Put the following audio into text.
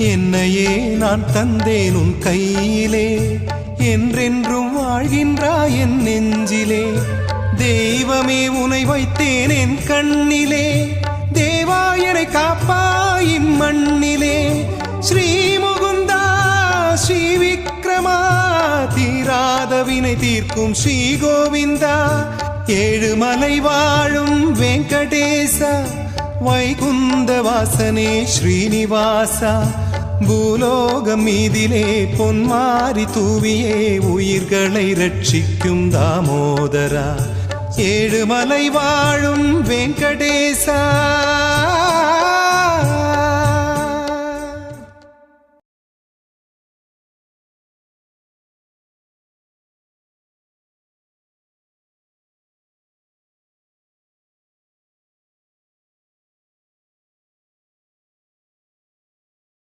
என்னையே நான் தந்தேன் உன் கையிலே, என்றென்றும் வாழ்கின்றாய் என் நெஞ்சிலே. தெய்வமே உனை வைத்தேன் என் கண்ணிலே, தேவா என்னை காப்பாய் இம்மண்ணிலே. ஸ்ரீ முகுந்தா ஸ்ரீ விக்ரமா, தீராத வினை தீர்க்கும் ஸ்ரீ கோவிந்தா. ஏழுமலை வாழும் வெங்கடேசா, வைகுந்த வாசனே ஸ்ரீனிவாசா. பூலோகம் மீதிலே பொன்மாரி தூவியே உயிர்களை ரட்சிக்கும் தாமோதரா. ஏழுமலை வாழும் வெங்கடேசா.